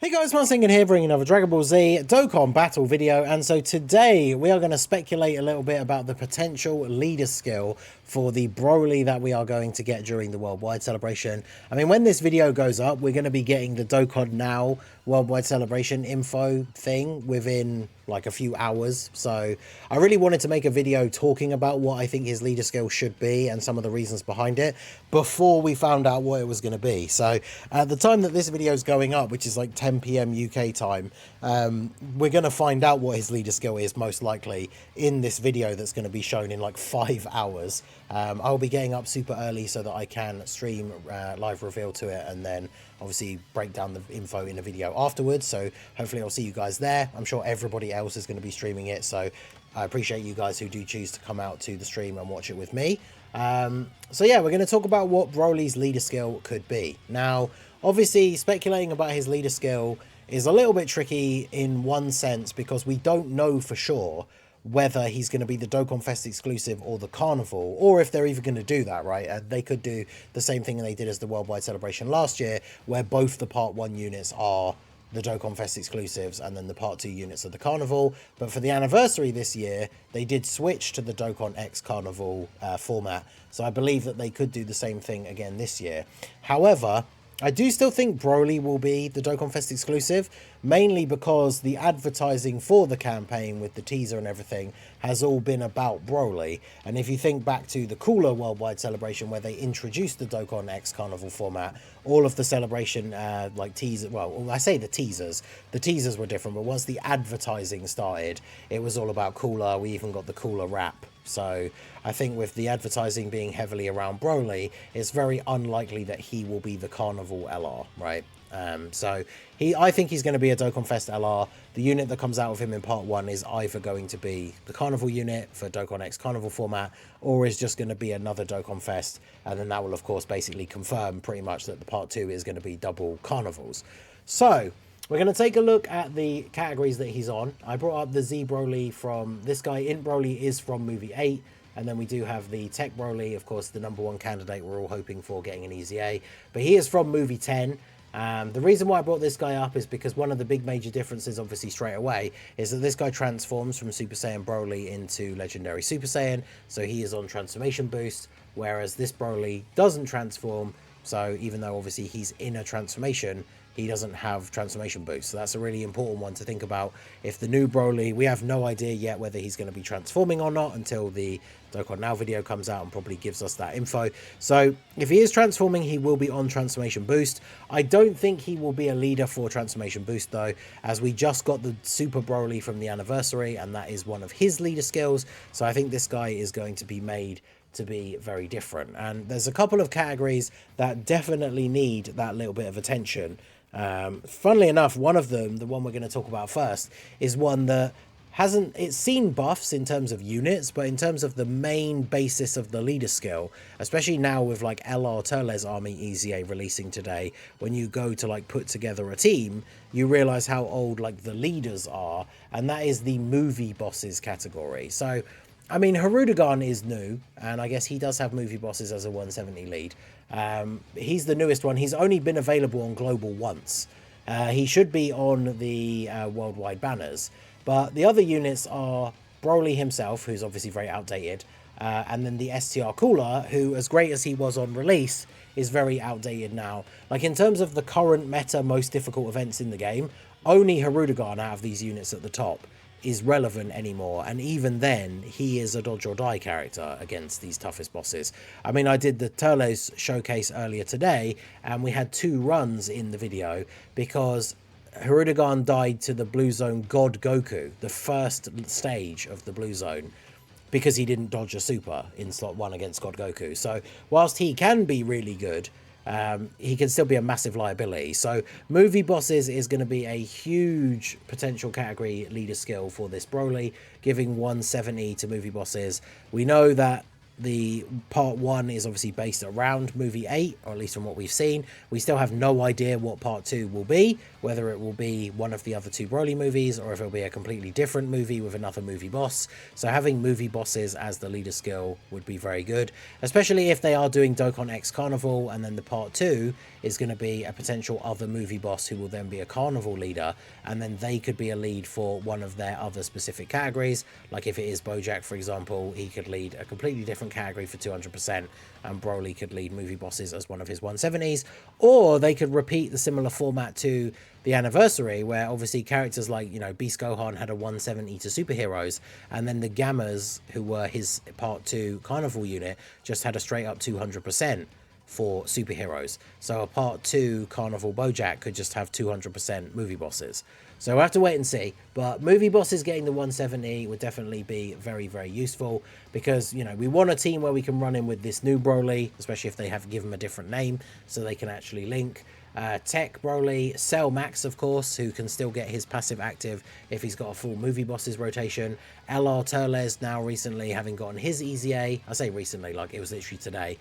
Hey guys, Saiyan here, bringing another Dragon Ball Z Dokkan battle video, and so today we are going to speculate a little bit about the potential leader skill for the Broly that we are going to get during the worldwide celebration. I mean, when this video goes up, we're going to be getting the Dokkan Now worldwide celebration info thing within like a few hours, so I really wanted to make a video talking about what I think his leader skill should be and some of the reasons behind it before we found out what it was going to be. So at the time that this video is going up, which is like 10 p.m. UK time, we're going to find out what his leader skill is most likely in this video that's going to be shown in like 5 hours. I'll be getting up super early so that I can stream live reveal to it and then obviously break down the info in a video afterwards, so hopefully I'll see you guys there. I'm sure everybody else is going to be streaming it, so I appreciate you guys who do choose to come out to the stream and watch it with me. So yeah, we're going to talk about what Broly's leader skill could be. Now, obviously, speculating about his leader skill is a little bit tricky in one sense because we don't know for sure whether he's going to be the Dokkan Fest exclusive or the Carnival, or if they're even going to do that, right? They could do the same thing they did as the Worldwide Celebration last year, where both the Part 1 units are the Dokkan Fest exclusives and then the Part 2 units of the Carnival. But for the anniversary this year, they did switch to the Dokkan X Carnival format, so I believe that they could do the same thing again this year. However, I do still think Broly will be the Dokkan Fest exclusive, mainly because the advertising for the campaign with the teaser and everything has all been about Broly. And if you think back to the cooler worldwide celebration where they introduced the Dokkan X Carnival format, all of the celebration like teaser, well, I say the teasers were different, but once the advertising started, it was all about cooler. We even got the cooler rap. So I think with the advertising being heavily around Broly, it's very unlikely that he will be the Carnival LR, right? So I think he's going to be a Dokkan Fest LR. The unit that comes out of him in Part 1 is either going to be the Carnival unit for Dokkan X Carnival format, or is just going to be another Dokkan Fest, and then that will of course basically confirm pretty much that the Part 2 is going to be double Carnivals. So we're going to take a look at the categories that he's on. I brought up the Z Broly from this guy. Int Broly is from movie 8. And then we do have the Tech Broly, of course, the #1 candidate we're all hoping for getting an easy A. But he is from movie 10. The reason why I brought this guy up is because one of the big major differences, obviously straight away, is that this guy transforms from Super Saiyan Broly into Legendary Super Saiyan. So he is on transformation boost, whereas this Broly doesn't transform. So even though obviously he's in a transformation, he doesn't have transformation boost. So that's a really important one to think about. If the new Broly, we have no idea yet whether he's going to be transforming or not until the Dokkan Now video comes out and probably gives us that info. So if he is transforming, he will be on transformation boost. I don't think he will be a leader for transformation boost though, as we just got the Super Broly from the anniversary, and that is one of his leader skills. So I think this guy is going to be made to be very different. And there's a couple of categories that definitely need that little bit of attention. Funnily enough, one of them, the one we're going to talk about first, is one that it's seen buffs in terms of units, but in terms of the main basis of the leader skill, especially now with like LR Turles Army EZA releasing today, when you go to like put together a team, you realize how old like the leaders are, and that is the movie bosses category. So I mean, Hirudegarn is new, and I guess he does have movie bosses as a 170 lead. He's the newest one. He's only been available on Global once. He should be on the worldwide banners. But the other units are Broly himself, who's obviously very outdated, and then the STR Cooler, who, as great as he was on release, is very outdated now. Like, in terms of the current meta most difficult events in the game, only Hirudegarn out of these units at the top is relevant anymore, and even then he is a dodge or die character against these toughest bosses. I mean, I did the Turles showcase earlier today and we had 2 runs in the video because Hirudegarn died to the Blue Zone God Goku, the first stage of the Blue Zone, because he didn't dodge a super in slot 1 against God Goku. So whilst he can be really good, he can still be a massive liability. So movie bosses is going to be a huge potential category leader skill for this Broly, giving 170 to movie bosses. We know that the Part 1 is obviously based around movie 8, or at least from what we've seen. We still have no idea what Part 2 will be. whether it will be one of the other two Broly movies or if it'll be a completely different movie with another movie boss. So having movie bosses as the leader skill would be very good, especially if they are doing Dokkan X Carnival, and then the part 2 is going to be a potential other movie boss who will then be a carnival leader, and then they could be a lead for one of their other specific categories. Like if it is Bojack, for example, he could lead a completely different category for 200%, and Broly could lead movie bosses as one of his 170s. Or they could repeat the similar format to the anniversary, where obviously characters like, you know, Beast Gohan had a 170 to superheroes, and then the Gammas, who were his part 2 carnival unit, just had a straight up 200% for superheroes. So a part 2 carnival Bojack could just have 200% movie bosses. So we'll have to wait and see, but movie bosses getting the 170 would definitely be very, very useful, because, you know, we want a team where we can run in with this new Broly, especially if they have given him a different name so they can actually link. Tech Broly, Cell Max, of course, who can still get his passive active if he's got a full movie bosses rotation. LR Turles, now recently having gotten his EZA. I say recently, like it was literally today.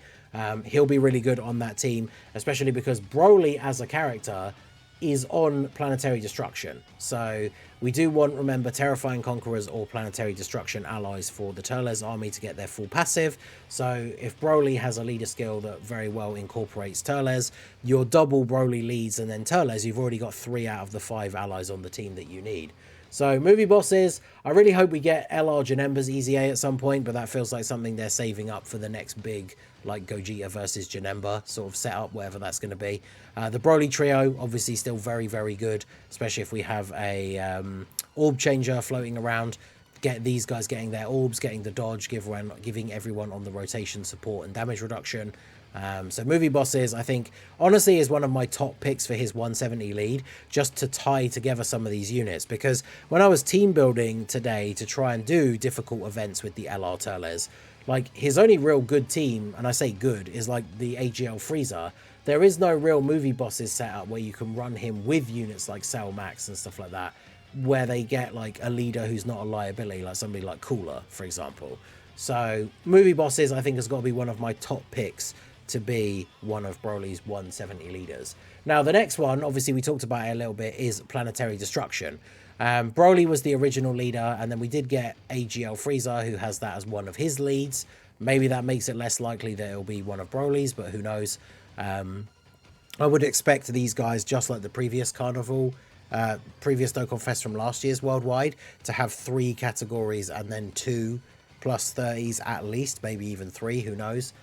He'll be really good on that team, especially because Broly as a character is on Planetary Destruction. So we do want, remember, Terrifying Conquerors or Planetary Destruction allies for the Turles army to get their full passive. So if Broly has a leader skill that very well incorporates Turles, your double Broly leads and then Turles, you've already got 3 out of the 5 allies on the team that you need. So movie bosses, I really hope we get LR Janemba's EZA at some point, but that feels like something they're saving up for the next big, like Gogeta versus Janemba sort of setup, whatever that's going to be. The Broly trio, obviously still very, very good, especially if we have a orb changer floating around. Get these guys getting their orbs, getting the dodge, giving everyone on the rotation support and damage reduction. So movie bosses, I think, honestly, is one of my top picks for his 170 lead, just to tie together some of these units. Because when I was team building today to try and do difficult events with the LR Turles, like his only real good team, and I say good, is like the AGL Frieza. There is no real movie bosses set up where you can run him with units like Cell Max and stuff like that, where they get like a leader who's not a liability, like somebody like Cooler, for example. So movie bosses, I think, has got to be one of my top picks to be one of Broly's 170 leaders. Now, the next one, obviously we talked about it a little bit, is Planetary Destruction. Broly was the original leader, and then we did get AGL Frieza, who has that as one of his leads. Maybe that makes it less likely that it'll be one of Broly's, but who knows. I would expect these guys, just like the previous Carnival, previous Dokkan Fest from last year's Worldwide, to have 3 categories and then 2 plus 30s at least, maybe even 3, who knows.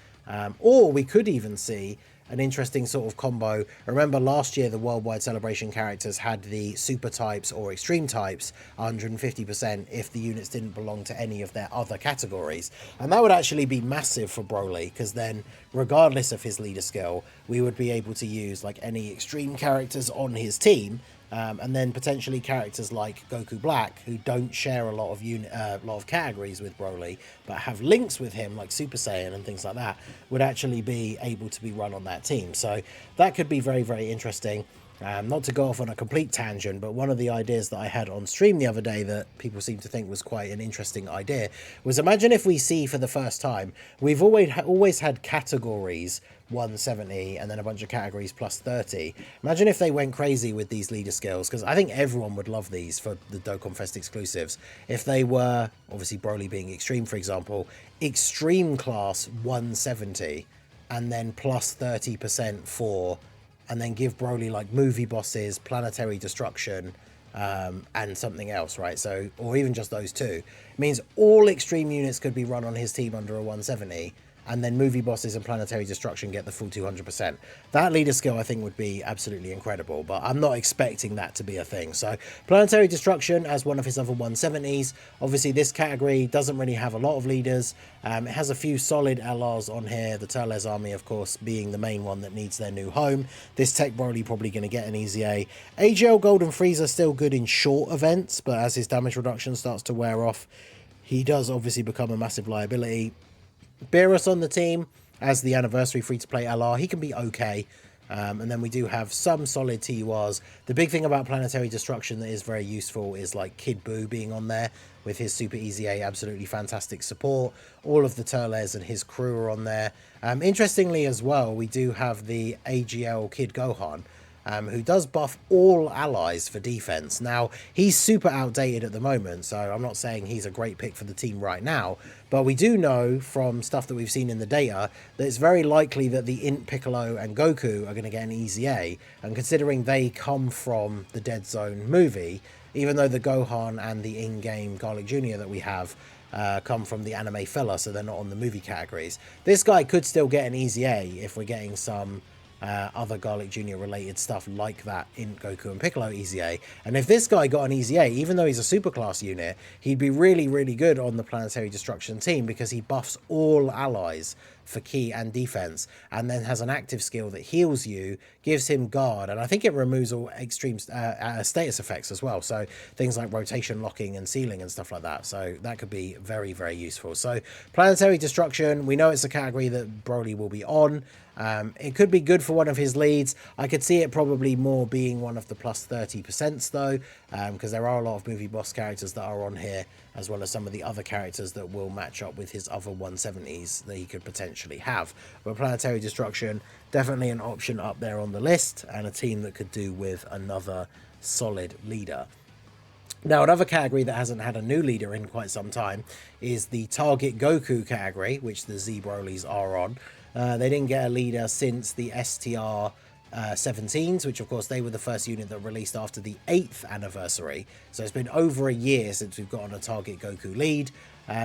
Or we could even see an interesting sort of combo. Remember last year the Worldwide Celebration characters had the super types or extreme types 150% if the units didn't belong to any of their other categories. And that would actually be massive for Broly, because then regardless of his leader skill, we would be able to use like any extreme characters on his team. And then potentially characters like Goku Black, who don't share a lot of categories with Broly, but have links with him like Super Saiyan and things like that, would actually be able to be run on that team. So that could be very, very interesting. Not to go off on a complete tangent, but one of the ideas that I had on stream the other day that people seem to think was quite an interesting idea was, imagine if we see for the first time, we've always had categories 170 and then a bunch of categories plus 30. Imagine if they went crazy with these leader skills, because I think everyone would love these for the Dokkan Fest exclusives. If they were, obviously Broly being extreme, for example, extreme class 170 and then plus 30% for, and then give Broly like movie bosses, Planetary Destruction, and something else, right? So, or even just those 2. It means all extreme units could be run on his team under a 170, and then movie bosses and Planetary Destruction get the full 200%. That leader skill, I think, would be absolutely incredible, but I'm not expecting that to be a thing. So Planetary Destruction as one of his other 170s. Obviously, this category doesn't really have a lot of leaders. It has a few solid LRs on here. The Turles army, of course, being the main one that needs their new home. This Tech Broly probably going to get an EZA. AGL Golden Frieza still good in short events, but as his damage reduction starts to wear off, he does obviously become a massive liability. Beerus on the team as the anniversary free-to-play LR, he can be okay. And then we do have some solid TURs. The big thing about Planetary Destruction that is very useful is like Kid Buu being on there with his Super EZA, absolutely fantastic support. All of the Turles and his crew are on there. Interestingly as well, we do have the AGL Kid Gohan. who does buff all allies for defense. Now, he's super outdated at the moment, so I'm not saying he's a great pick for the team right now, but we do know from stuff that we've seen in the data that it's very likely that the Int, Piccolo, and Goku are going to get an easy A, and considering they come from the Dead Zone movie, even though the Gohan and the in-game Garlic Jr. that we have come from the anime filler, so they're not on the movie categories. This guy could still get an easy A if we're getting some other Garlic Jr. related stuff like that in Goku and Piccolo easy A. And if this guy got an easy A, even though he's a superclass unit, he'd be really, really good on the Planetary Destruction team because he buffs all allies for key and defense, and then has an active skill that heals you, gives him guard, and I think it removes all extreme status effects as well, so things like rotation locking and sealing and stuff like that. So that could be very, very useful. So Planetary Destruction, we know it's a category that Broly will be on. It could be good for one of his leads. I could see it probably more being one of the plus 30% though, because there are a lot of movie boss characters that are on here, as well as some of the other characters that will match up with his other 170s that he could potentially have. But Planetary Destruction, definitely an option up there on the list, and a team that could do with another solid leader. Now, another category that hasn't had a new leader in quite some time is the Target Goku category, which the Z Brolys are on. They didn't get a leader since the STR 17s, which of course they were the first unit that released after the 8th anniversary. So it's been over a year since we've gotten a Target Goku lead.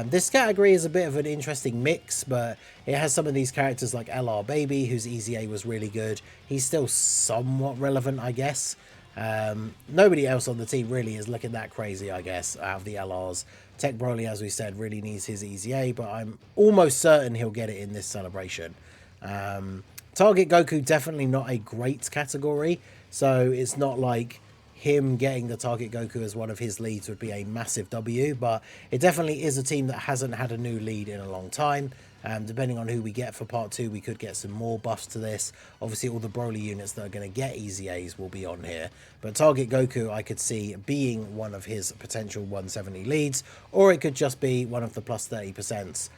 This category is a bit of an interesting mix, but it has some of these characters like LR Baby, whose Easy A was really good. He's still somewhat relevant, I guess. Nobody else on the team really is looking that crazy, I guess, out of the LRs. Tech Broly, as we said, really needs his Easy A, but I'm almost certain he'll get it in this celebration. Target Goku, definitely not a great category, so it's not like him getting the Target Goku as one of his leads would be a massive W, but it definitely is a team that hasn't had a new lead in a long time. Depending on who we get for part 2, we could get some more buffs to this. Obviously, all the Broly units that are going to get Easy A's will be on here. But Target Goku, I could see being one of his potential 170 leads, or it could just be one of the plus 30%,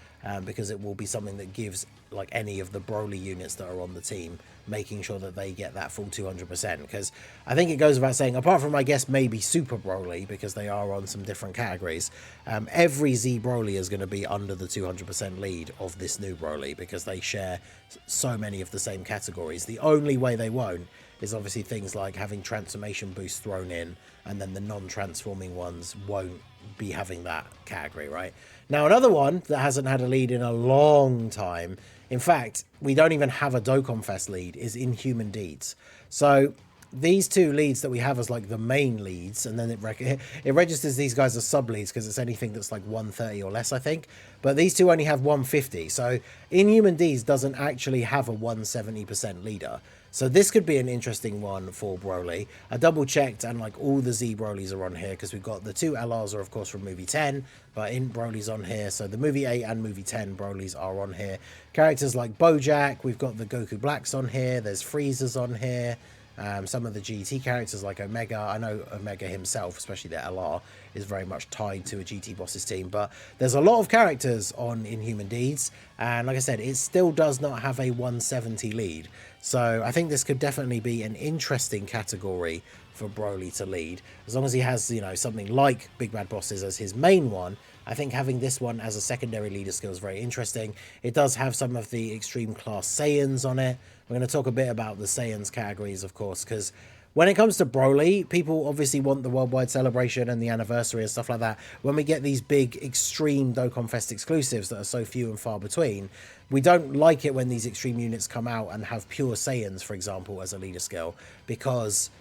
because it will be something that gives like any of the Broly units that are on the team, making sure that they get that full 200%. Because I think it goes without saying, apart from, I guess, maybe Super Broly, because they are on some different categories, every Z Broly is going to be under the 200% lead of this new Broly, because they share so many of the same categories. The only way they won't is obviously things like having transformation boosts thrown in, and then the non-transforming ones won't be having that category, right? Now, another one that hasn't had a lead in a long time, in fact, we don't even have a Dokkan Fest lead, is Inhuman Deeds. So these two leads that we have as like the main leads, and then it registers these guys as sub leads because it's anything that's like 130 or less, I think. But these two only have 150. So Inhuman Deeds doesn't actually have a 170% leader. So this could be an interesting one for Broly. I double checked, and like all the Z Brolys are on here, because we've got the two LRs are of course from movie 10, but in Broly's on here. So the movie 8 and movie 10 Brolys are on here. Characters like Bojack, we've got the Goku Blacks on here. There's Freezers on here. Some of the GT characters like Omega. I know Omega himself, especially the LR, is very much tied to a GT Boss's team. But there's a lot of characters on Inhuman Deeds. And like I said, it still does not have a 170 lead. So I think this could definitely be an interesting category for Broly to lead. As long as he has, you know, something like Big Bad Bosses as his main one, I think having this one as a secondary leader skill is very interesting. It does have some of the extreme class Saiyans on it. We're going to talk a bit about the Saiyans categories, of course, because when it comes to Broly, people obviously want the worldwide celebration and the anniversary and stuff like that. When we get these big extreme Dokkan Fest exclusives that are so few and far between, we don't like it when these extreme units come out and have pure Saiyans, for example, as a leader skill, because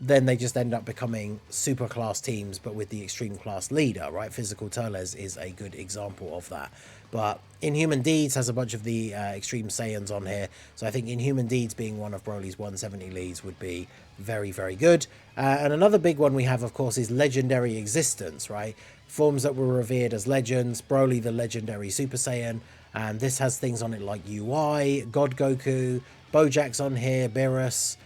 then they just end up becoming super class teams, but with the extreme class leader, right? Physical Turles is a good example of that. But Inhuman Deeds has a bunch of the extreme Saiyans on here. So I think Inhuman Deeds being one of Broly's 170 leads would be very, very good. And another big one we have, of course, is Legendary Existence, right? Forms that were revered as legends. Broly, the legendary Super Saiyan. And this has things on it like UI, God Goku, Bojack's on here, Beerus.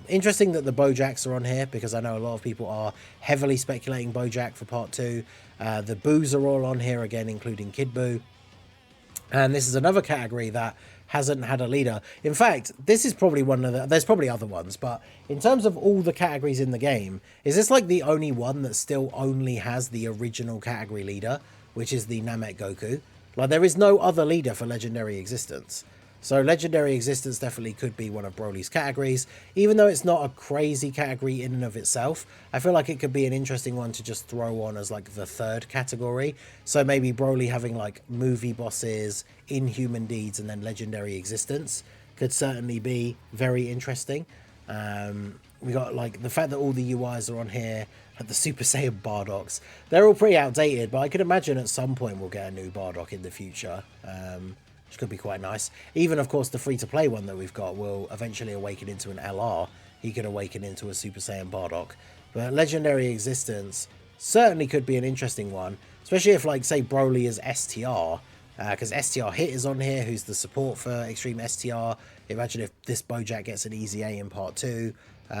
Interesting that the Bojacks are on here, because I know a lot of people are heavily speculating Bojack for part 2. The Boos are all on here again, including Kid Buu. And this is another category that hasn't had a leader. In fact, this is probably one of the... There's probably other ones, but in terms of all the categories in the game, is this like the only one that still only has the original category leader, which is the Namek Goku? Like, there is no other leader for Legendary Existence. So Legendary Existence definitely could be one of Broly's categories. Even though it's not a crazy category in and of itself, I feel like it could be an interesting one to just throw on as like the third category. So maybe Broly having like movie bosses, Inhuman Deeds, and then Legendary Existence could certainly be very interesting. We got like the fact that all the UIs are on here, like the Super Saiyan Bardoks. They're all pretty outdated, but I could imagine at some point we'll get a new Bardock in the future. Which could be quite nice. Even, of course, the free-to-play one that we've got will eventually awaken into an LR. He could awaken into a Super Saiyan Bardock. But Legendary Existence certainly could be an interesting one, especially if, like, say, Broly is STR, because STR Hit is on here, who's the support for Extreme STR. Imagine if this Bojack gets an Easy A in Part 2.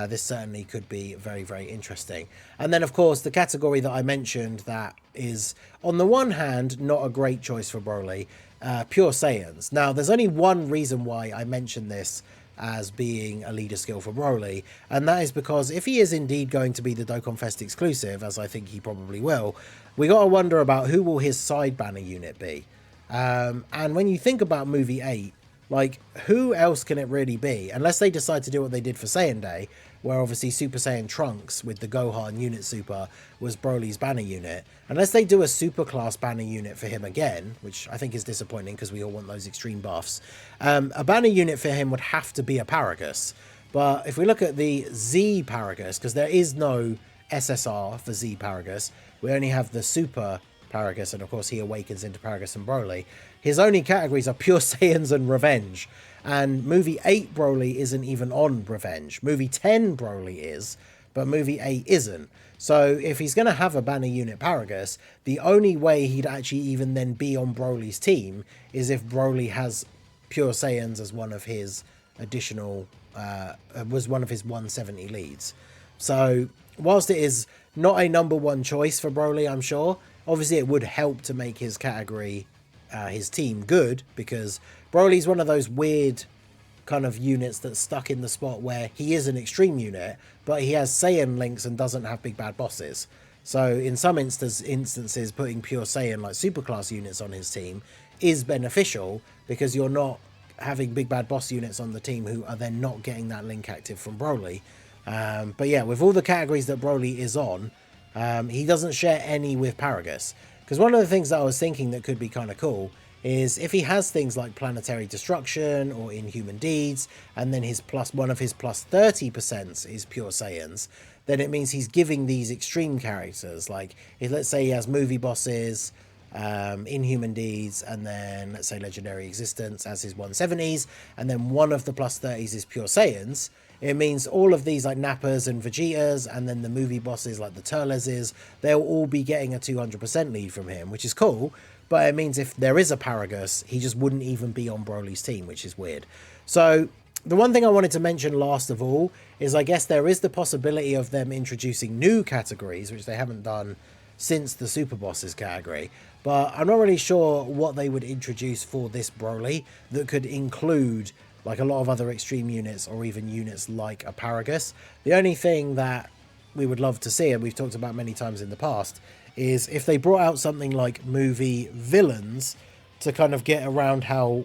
This certainly could be very, very interesting. And then, of course, the category that I mentioned that is, on the one hand, not a great choice for Broly, Pure Saiyans. Now, there's only one reason why I mention this as being a leader skill for Broly, and that is because if he is indeed going to be the Dokkan Fest exclusive, as I think he probably will, we got to wonder about who will his side banner unit be. And when you think about Movie 8, like, who else can it really be? Unless they decide to do what they did for Saiyan Day, where obviously Super Saiyan Trunks with the Gohan Unit Super was Broly's banner unit. Unless they do a super class banner unit for him again, which I think is disappointing because we all want those extreme buffs, a banner unit for him would have to be a Paragus. But if we look at the Z Paragus, because there is no SSR for Z Paragus, we only have the Super Paragus, and of course he awakens into Paragus and Broly. His only categories are Pure Saiyans and Revenge, and Movie 8 Broly isn't even on Revenge. Movie 10 Broly is, but Movie 8 isn't. So if he's going to have a banner unit Paragus, the only way he'd actually even then be on Broly's team is if Broly has Pure Saiyans as one of his additional, was one of his 170 leads. So whilst it is not a #1 choice for Broly, I'm sure, obviously it would help to make his category, his team good, because Broly's one of those weird kind of units that's stuck in the spot where he is an extreme unit, but he has Saiyan links and doesn't have big bad bosses. So in some instances, putting Pure Saiyan, like superclass units on his team is beneficial, because you're not having big bad boss units on the team who are then not getting that link active from Broly. But yeah, with all the categories that Broly is on, he doesn't share any with Paragus. Because one of the things that I was thinking that could be kind of cool is if he has things like Planetary Destruction or Inhuman Deeds, and then one of his plus 30% is Pure Saiyans, then it means he's giving these extreme characters, like, if let's say he has movie bosses, Inhuman Deeds, and then let's say Legendary Existence as his 170s, and then one of the plus 30s is Pure Saiyans, it means all of these like Nappas and Vegetas, and then the movie bosses like the Turleses, they'll all be getting a 200% lead from him, which is cool. But it means if there is a Paragus, he just wouldn't even be on Broly's team, which is weird. So the one thing I wanted to mention last of all is I guess there is the possibility of them introducing new categories, which they haven't done since the Super Bosses category. But I'm not really sure what they would introduce for this Broly that could include like a lot of other extreme units, or even units like a Paragus. The only thing that we would love to see, and we've talked about many times in the past, is if they brought out something like movie villains to kind of get around how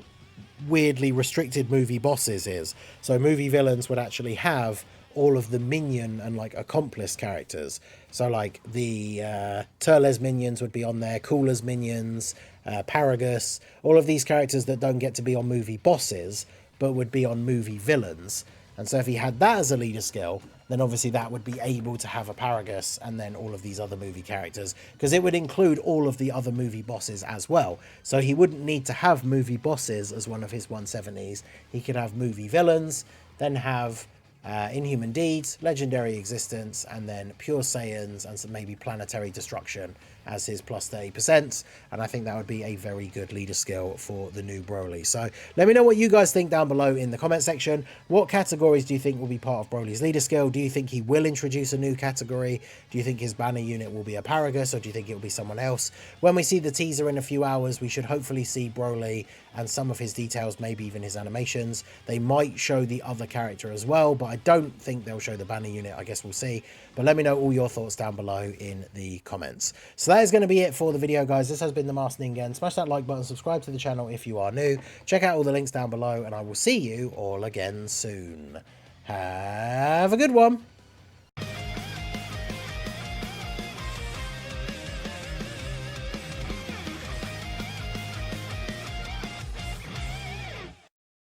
weirdly restricted movie bosses is. So movie villains would actually have all of the minion and like accomplice characters. So like the Turles minions would be on there, Cooler's minions, Paragus, all of these characters that don't get to be on movie bosses, but would be on movie villains. And so if he had that as a leader skill, then obviously that would be able to have a Paragus and then all of these other movie characters, because it would include all of the other movie bosses as well. So he wouldn't need to have movie bosses as one of his 170s. He could have movie villains, then have Inhuman Deeds, Legendary Existence, and then Pure Saiyans, and some maybe Planetary Destruction as his plus 30%. And I think that would be a very good leader skill for the new Broly. So let me know what you guys think down below in the comment section. What categories do you think will be part of Broly's leader skill? Do you think he will introduce a new category? Do you think his banner unit will be a Paragus, or do you think it will be someone else? When we see the teaser in a few hours, we should hopefully see Broly and some of his details, maybe even his animations. They might show the other character as well, but I don't think they'll show the banner unit. I guess we'll see. But let me know all your thoughts down below in the comments. So that is going to be it for the video, guys. This has been the Master Ningen. Smash that like button, subscribe to the channel if you are new. Check out all the links down below, and I will see you all again soon. Have a good one.